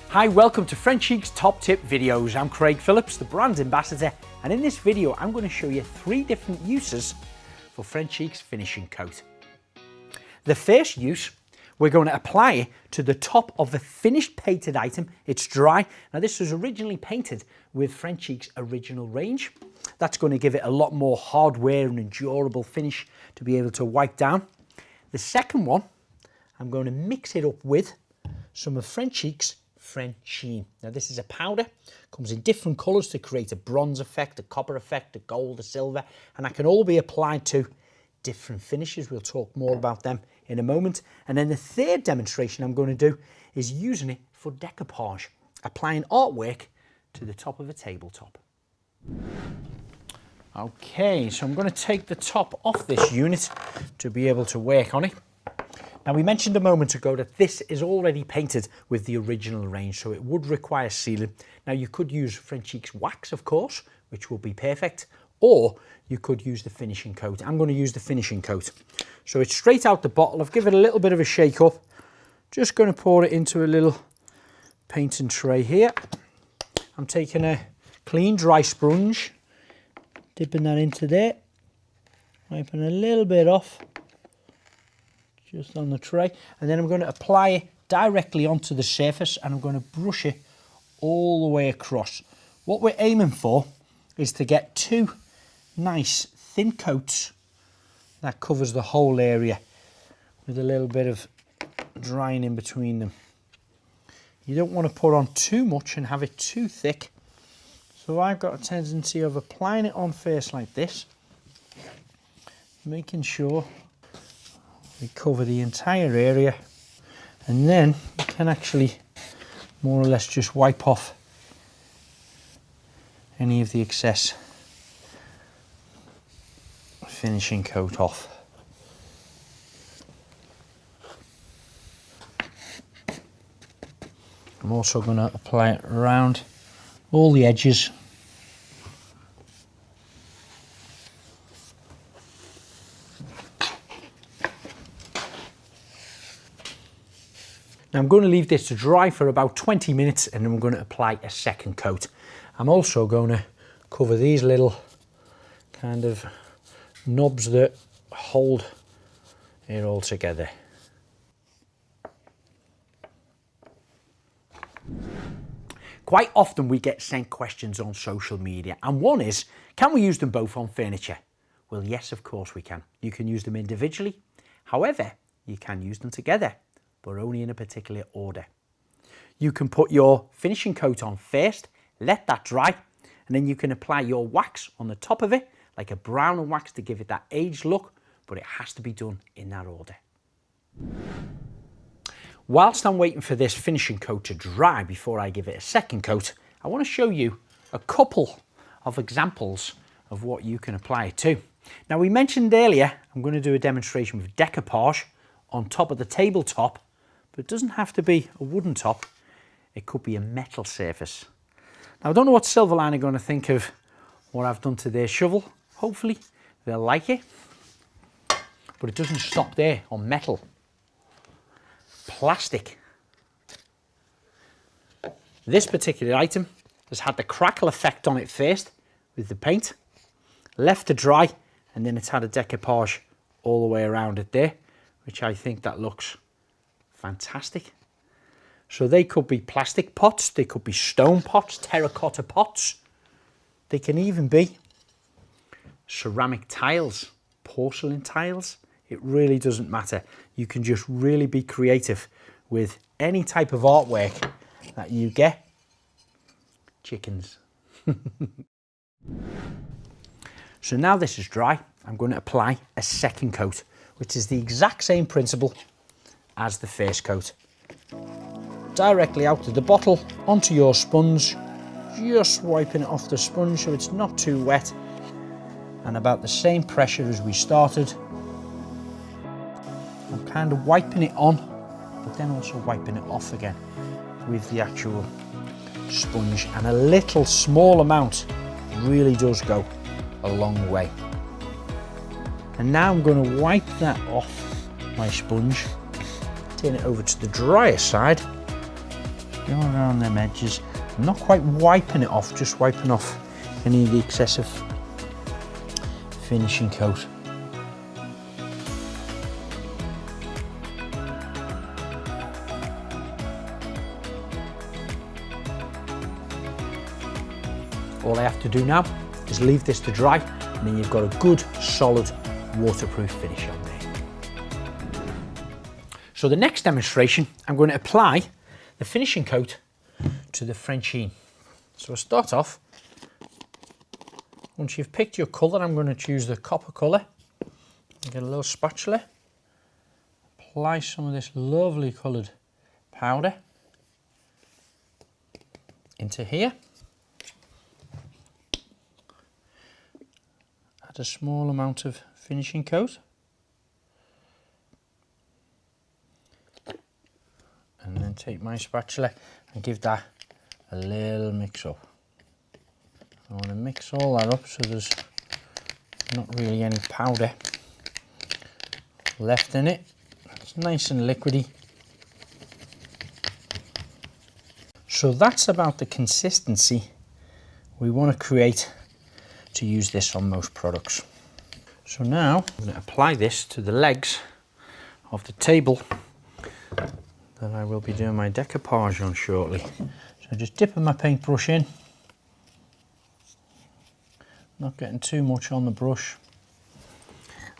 Hi, welcome to Frenchic's Top Tip Videos. I'm Craig Phillips, the brand ambassador, and in this video I'm going to show you 3 different uses for Frenchic's finishing coat. The first use, we're going to apply it to the top of the finished painted item. It's dry. Now this was originally painted with Frenchic's original range. That's going to give it a lot more hardware and endurable finish to be able to wipe down. The second one, I'm going to mix it up with some of Frenchic's Frenchine. Now this is a powder, comes in different colours to create a bronze effect, a copper effect, a gold, a silver, and that can all be applied to different finishes. We'll talk more about them in a moment. And then the third demonstration I'm going to do is using it for decoupage, applying artwork to the top of a tabletop. Okay, so I'm going to take the top off this unit to be able to work on it. Now we mentioned a moment ago that this is already painted with the original range, so it would require sealing. Now you could use Frenchic's wax, of course, which will be perfect, or you could use the finishing coat. I'm going to use the finishing coat. So it's straight out the bottle. I've given it a little bit of a shake up. Just going to pour it into a little painting tray here. I'm taking a clean dry sponge, dipping that into there, wiping a little bit off just on the tray, and then I'm going to apply it directly onto the surface, and I'm going to brush it all the way across. What we're aiming for is to get 2 nice thin coats that covers the whole area with a little bit of drying in between them. You don't want to put on too much and have it too thick, so I've got a tendency of applying it on first like this, making sure we cover the entire area, and then you can actually more or less just wipe off any of the excess finishing coat off. I'm also going to apply it around all the edges. Now I'm going to leave this to dry for about 20 minutes, and then we're going to apply a second coat. I'm also going to cover these little kind of knobs that hold it all together. Quite often we get sent questions on social media, and one is, can we use them both on furniture? Well, yes, of course we can. You can use them individually. However, you can use them together, but only in a particular order. You can put your finishing coat on first, let that dry, and then you can apply your wax on the top of it, like a brown and wax to give it that aged look, but it has to be done in that order. Whilst I'm waiting for this finishing coat to dry before I give it a second coat, I want to show you a couple of examples of what you can apply it to. Now we mentioned earlier, I'm going to do a demonstration with decoupage on top of the tabletop, but it doesn't have to be a wooden top, it could be a metal surface. Now I don't know what Silverline are going to think of what I've done to their shovel. Hopefully they'll like it, but it doesn't stop there on metal. Plastic. This particular item has had the crackle effect on it first with the paint, left to dry, and then it's had a decoupage all the way around it there, which I think that looks fantastic. So they could be plastic pots, they could be stone pots, terracotta pots, they can even be ceramic tiles, porcelain tiles. It really doesn't matter. You can just really be creative with any type of artwork that you get. Chickens. So now this is dry, I'm going to apply a second coat, which is the exact same principle as the first coat. Directly out of the bottle onto your sponge, just wiping it off the sponge so it's not too wet, and about the same pressure as we started. I'm kind of wiping it on, but then also wiping it off again with the actual sponge, and a little small amount really does go a long way. And now I'm going to wipe that off my sponge, turn it over to the drier side, Going around them edges. I'm not quite wiping it off, just wiping off any of the excessive finishing coat. All I have to do now is leave this to dry, and then you've got a good, solid, waterproof finish on there. So the next demonstration, I'm going to apply the finishing coat to the Frenchic. So I'll start off. Once you've picked your colour, I'm going to choose the copper colour. Get a little spatula. Apply some of this lovely coloured powder into here. Add a small amount of finishing coat. And then take my spatula and give that a little mix up. I want to mix all that up so there's not really any powder left in it. It's nice and liquidy. So that's about the consistency we want to create to use this on most products. So now I'm going to apply this to the legs of the table that I will be doing my decoupage on shortly. So just dipping my paintbrush in, not getting too much on the brush,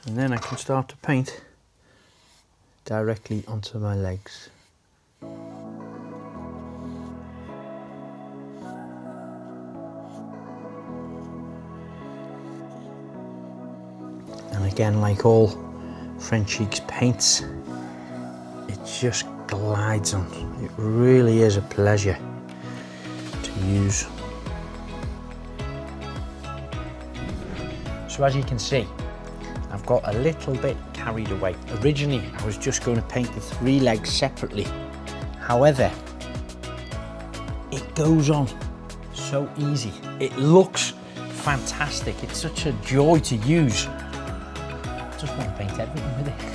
and then I can start to paint directly onto my legs. And again, like all Frenchic's paints, it just glides on. It really is a pleasure to use. So as you can see, I've got a little bit carried away. Originally, I was just going to paint the 3 legs separately. However, it goes on so easy. It looks fantastic. It's such a joy to use. I just want to paint everything with it.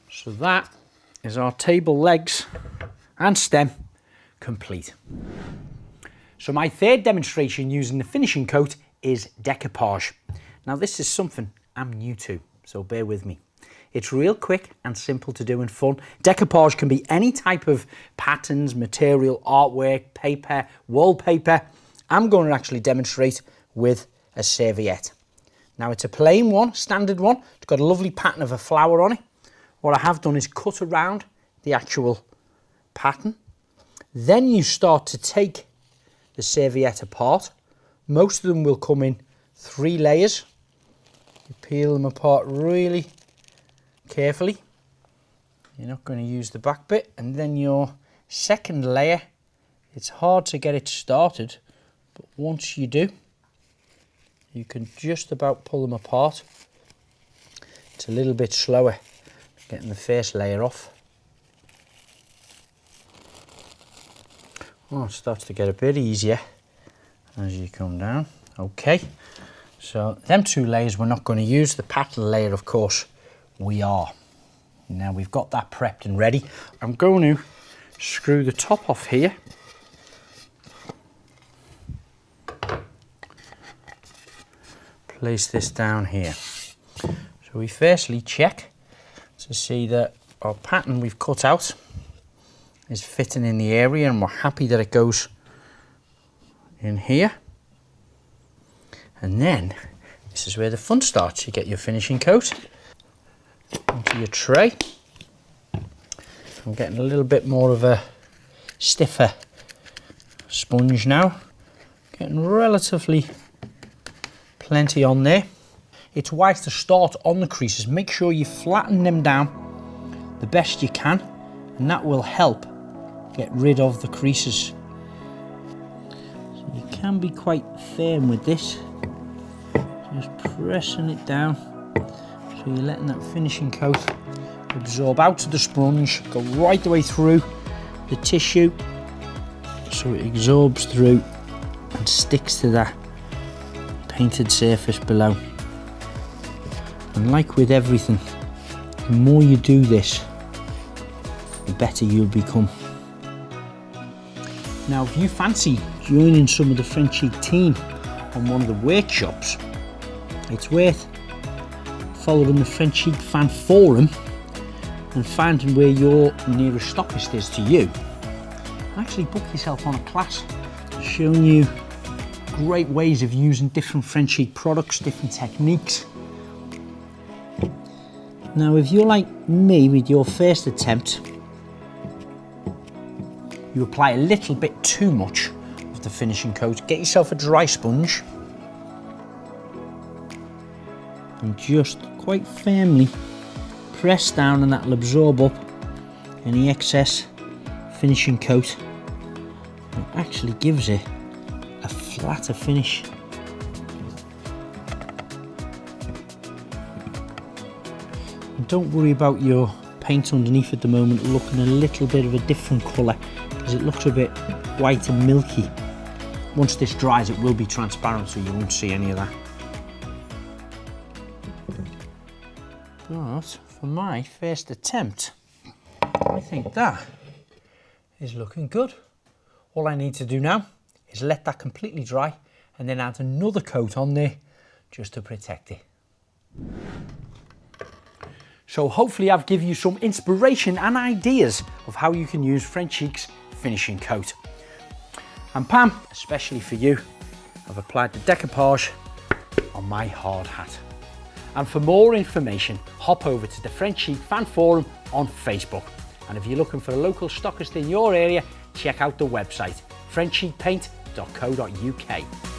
So that is our table legs and stem complete. So my third demonstration using the finishing coat is decoupage. Now this is something I'm new to, so bear with me. It's real quick and simple to do and fun. Decoupage can be any type of patterns, material, artwork, paper, wallpaper. I'm going to actually demonstrate with a serviette. Now it's a plain one, standard one. It's got a lovely pattern of a flower on it. What I have done is cut around the actual pattern. Then you start to take the serviette apart. Most of them will come in 3 layers. You peel them apart really carefully. You're not going to use the back bit. And then your second layer, it's hard to get it started, but once you do, you can just about pull them apart. It's a little bit slower getting the first layer off. Oh, it starts to get a bit easier as you come down. Okay, so them 2 layers we're not going to use. The pattern layer, of course, we are. Now we've got that prepped and ready. I'm going to screw the top off here. Place this down here. So we firstly check to see that our pattern we've cut out is fitting in the area, and we're happy that it goes in here. And then this is where the fun starts. You get your finishing coat onto your tray. I'm getting a little bit more of a stiffer sponge now. Getting relatively plenty on there. It's wise to start on the creases. Make sure you flatten them down the best you can, and that will help get rid of the creases. So you can be quite firm with this. Just pressing it down. So you're letting that finishing coat absorb out of the sponge, go right the way through the tissue, so it absorbs through and sticks to that painted surface below. And like with everything, the more you do this, the better you'll become. Now, if you fancy joining some of the Frenchic team on one of the workshops, it's worth following the Frenchic fan forum and finding where your nearest stockist is to you. Actually book yourself on a class showing you great ways of using different Frenchic products, different techniques. Now, if you're like me with your first attempt, you apply a little bit too much of the finishing coat, get yourself a dry sponge and just quite firmly press down, and that'll absorb up any excess finishing coat. It actually gives it a flatter finish. And don't worry about your paint underneath at the moment looking a little bit of a different colour, because it looks a bit white and milky. Once this dries, it will be transparent, so you won't see any of that. But for my first attempt, I think that is looking good. All I need to do now is let that completely dry and then add another coat on there just to protect it. So hopefully I've given you some inspiration and ideas of how you can use Frenchic's finishing coat. And Pam, especially for you, I've applied the decoupage on my hard hat. And for more information, hop over to the Frenchic fan forum on Facebook. And if you're looking for a local stockist in your area, check out the website, frenchicpaint.co.uk.